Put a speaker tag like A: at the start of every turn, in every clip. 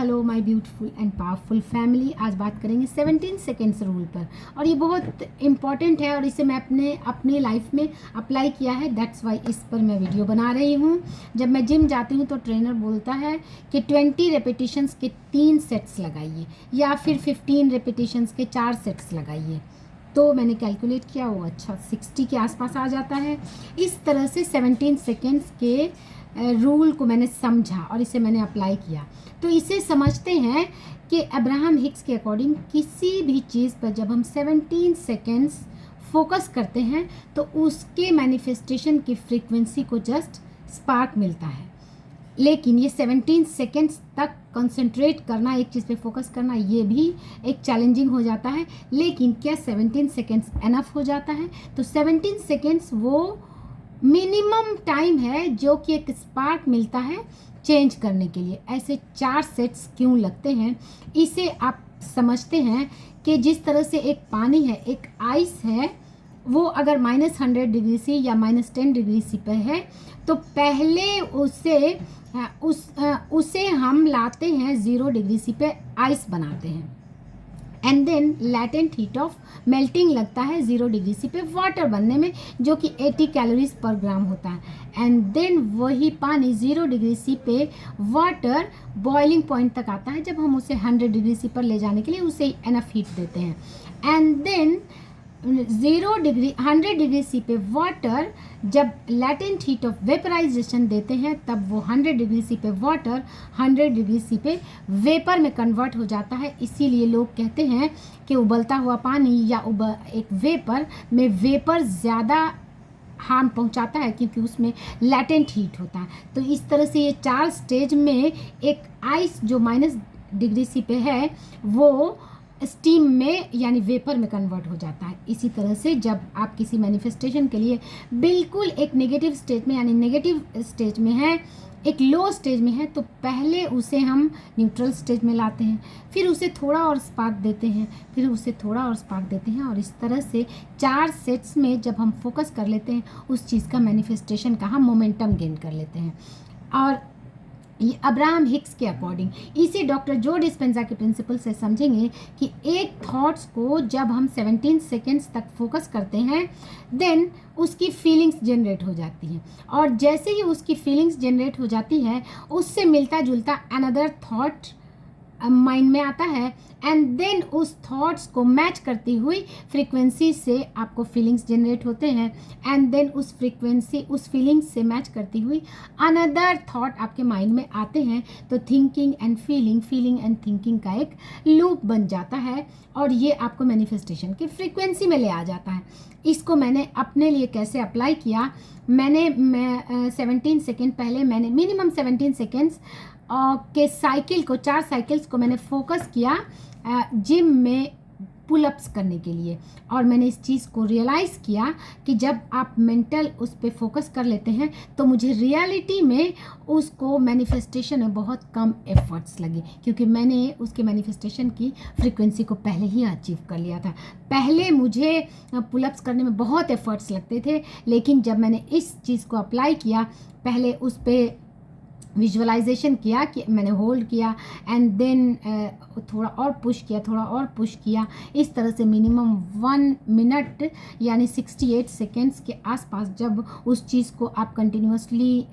A: Hello my beautiful and powerful family. आज बात करेंगे 17 सेकेंड्स रूल पर, और ये बहुत इंपॉर्टेंट है और इसे मैं अपनी लाइफ में अप्लाई किया है। दैट्स वाई इस पर मैं वीडियो बना रही हूँ। जब मैं जिम जाती हूँ तो ट्रेनर बोलता है कि 20 रेपिटेशंस के 3 सेट्स लगाइए या फिर 15 रेपिटेशंस के 4 सेट्स लगाइए। तो मैंने कैलकुलेट किया, वो अच्छा 60 के आसपास आ जाता है। इस तरह से 17 सेकेंड्स के रूल को मैंने समझा और इसे मैंने अप्लाई किया। तो इसे समझते हैं कि अब्राहम हिक्स के अकॉर्डिंग किसी भी चीज़ पर जब हम 17 सेकेंड्स फोकस करते हैं तो उसके मैनिफेस्टेशन की फ्रीक्वेंसी को जस्ट स्पार्क मिलता है। लेकिन ये 17 सेकेंड्स तक कंसंट्रेट करना, एक चीज़ पे फोकस करना, ये भी एक चैलेंजिंग हो जाता है। लेकिन क्या 17 सेकेंड्स एनफ हो जाता है? तो 17 सेकेंड्स वो मिनिमम टाइम है जो कि एक स्पार्क मिलता है चेंज करने के लिए। ऐसे 4 सेट्स क्यों लगते हैं, इसे आप समझते हैं कि जिस तरह से एक पानी है, एक आइस है, वो अगर -100 डिग्री सी या -10 डिग्री सी पे है तो पहले उसे हम लाते हैं 0 डिग्री सी पे, आइस बनाते हैं। And then latent heat of melting लगता है 0 डिग्री सी पे वाटर बनने में, जो कि 80 कैलोरीज पर ग्राम होता है। एंड देन वही पानी 0 डिग्री सी पे वाटर बॉइलिंग पॉइंट तक आता है जब हम उसे 100 डिग्री सी पर ले जाने के लिए उसे एनफ हीट देते हैं। एंड देन 100 डिग्री सी पे वाटर जब लैटेंट हीट ऑफ वेपराइजेशन देते हैं तब वो 100 डिग्री सी पे वाटर 100 डिग्री सी पे वेपर में कन्वर्ट हो जाता है। इसीलिए लोग कहते हैं कि उबलता हुआ पानी या एक वेपर ज़्यादा हार्म पहुंचाता है क्योंकि उसमें लैटेंट हीट होता है। तो इस तरह से ये 4 स्टेज में एक आइस जो -डिग्री सी पे है वो स्टीम में यानी वेपर में कन्वर्ट हो जाता है। इसी तरह से जब आप किसी मैनिफेस्टेशन के लिए बिल्कुल एक नेगेटिव स्टेज में यानी नेगेटिव स्टेज में है, एक लो स्टेज में है, तो पहले उसे हम न्यूट्रल स्टेज में लाते हैं, फिर उसे थोड़ा और स्पार्क देते हैं, फिर उसे थोड़ा और स्पार्क देते हैं, और इस तरह से 4 सेट्स में जब हम फोकस कर लेते हैं उस चीज़ का मैनिफेस्टेशन का हम मोमेंटम गेन कर लेते हैं। और ये अब्राहम हिक्स के अकॉर्डिंग इसे डॉक्टर जो डिस्पेंजा के प्रिंसिपल से समझेंगे कि एक थॉट्स को जब हम 17 सेकेंड्स तक फोकस करते हैं देन उसकी फीलिंग्स जनरेट हो जाती हैं, और जैसे ही उसकी फीलिंग्स जनरेट हो जाती है उससे मिलता जुलता अनदर थॉट माइंड में आता है, एंड देन उस थॉट्स को मैच करती हुई फ्रीक्वेंसी से आपको फीलिंग्स जनरेट होते हैं, एंड देन उस फीलिंग्स से मैच करती हुई अनदर थॉट आपके माइंड में आते हैं। तो thinking and feeling and thinking का एक लूप बन जाता है और ये आपको मैनिफेस्टेशन की फ्रीक्वेंसी में ले आ जाता है। इसको मैंने अपने लिए कैसे अप्लाई किया, मैं 17 सेकेंड पहले मैंने मिनिमम 17 सेकेंड्स के साइकिल को 4 साइकिल्स को मैंने फोकस किया जिम में पुलअप्स करने के लिए, और मैंने इस चीज़ को रियलाइज़ किया कि जब आप मेंटल उस पर फोकस कर लेते हैं तो मुझे रियलिटी में उसको मैनिफेस्टेशन में बहुत कम एफर्ट्स लगे, क्योंकि मैंने उसके मैनिफेस्टेशन की फ्रीक्वेंसी को पहले ही अचीव कर लिया था। पहले मुझे पुलअप्स करने में बहुत एफर्ट्स लगते थे, लेकिन जब मैंने इस चीज़ को अप्लाई किया, पहले उस पर विजुअलाइजेशन किया कि मैंने होल्ड किया एंड देन थोड़ा और पुश किया, इस तरह से मिनिमम 1 मिनट यानी 68 सेकेंड्स के आसपास जब उस चीज़ को आप कंटिन्यूसली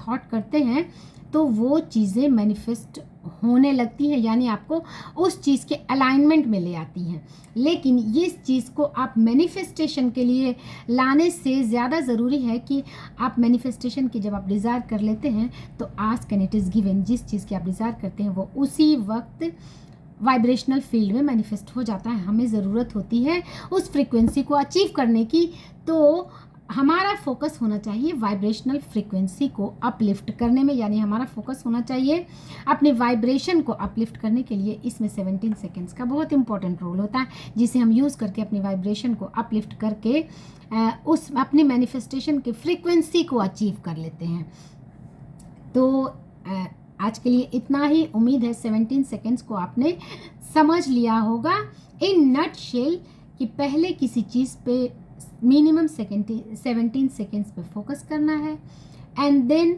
A: थॉट करते हैं तो वो चीज़ें मैनिफेस्ट होने लगती हैं, यानी आपको उस चीज़ के अलाइनमेंट में ले आती हैं। लेकिन इस चीज़ को आप मैनिफेस्टेशन के लिए लाने से ज़्यादा ज़रूरी है कि आप मैनिफेस्टेशन की जब आप डिज़ायर कर लेते हैं तो ask and it is given. जिस चीज़ की आप डिज़ायर करते हैं वो उसी वक्त वाइब्रेशनल फील्ड में मैनिफेस्ट हो जाता है। हमें ज़रूरत होती है उस फ्रीक्वेंसी को अचीव करने की, तो हमारा फोकस होना चाहिए वाइब्रेशनल फ्रीक्वेंसी को अपलिफ्ट करने में, यानी हमारा फोकस होना चाहिए अपने वाइब्रेशन को अपलिफ्ट करने के लिए। इसमें 17 सेकेंड्स का बहुत इंपॉर्टेंट रोल होता है, जिसे हम यूज़ करके अपनी वाइब्रेशन को अपलिफ्ट करके उस अपनी मैनिफेस्टेशन की फ्रीक्वेंसी को अचीव कर लेते हैं। तो आज के लिए इतना ही। उम्मीद है 17 सेकेंड्स को आपने समझ लिया होगा इन नटशेल कि पहले किसी चीज़ पे मिनिमम 17 सेकेंड्स पे फोकस करना है, एंड देन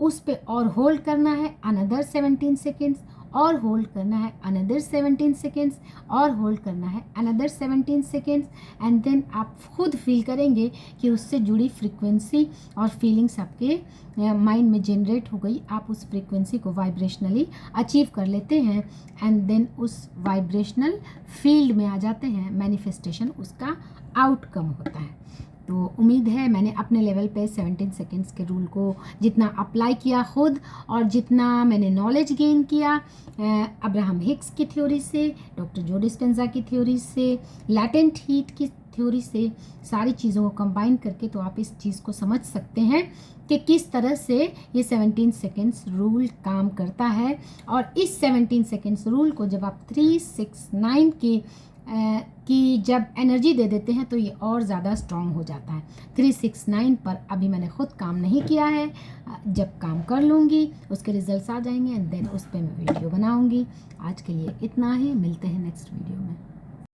A: उस पे और होल्ड करना है अनदर 17 सेकेंड्स, और होल्ड करना है अनदर 17 सेकेंड्स, और होल्ड करना है अनदर 17 सेकेंड्स, एंड देन आप खुद फील करेंगे कि उससे जुड़ी फ्रीक्वेंसी और फीलिंग्स आपके माइंड में जनरेट हो गई। आप उस फ्रीक्वेंसी को वाइब्रेशनली अचीव कर लेते हैं एंड देन उस वाइब्रेशनल फील्ड में आ जाते हैं। मैनिफेस्टेशन उसका आउटकम होता है। तो उम्मीद है मैंने अपने लेवल पे 17 सेकेंड्स के रूल को जितना अप्लाई किया खुद, और जितना मैंने नॉलेज गेन किया अब्राहम हिक्स की थ्योरी से, डॉक्टर जो डिस्पेंजा की थ्योरी से, लैटेंट हीट की थ्योरी से, सारी चीज़ों को कंबाइन करके तो आप इस चीज़ को समझ सकते हैं कि किस तरह से ये 17 सेकेंड्स रूल काम करता है। और इस 17 सेकेंड्स रूल को जब आप 369 की जब एनर्जी दे देते हैं तो ये और ज़्यादा स्ट्रॉन्ग हो जाता है। 369 पर अभी मैंने खुद काम नहीं किया है, जब काम कर लूँगी उसके रिजल्ट्स आ जाएंगे एंड देन उस पर मैं वीडियो बनाऊँगी। आज के लिए इतना ही, मिलते हैं नेक्स्ट वीडियो।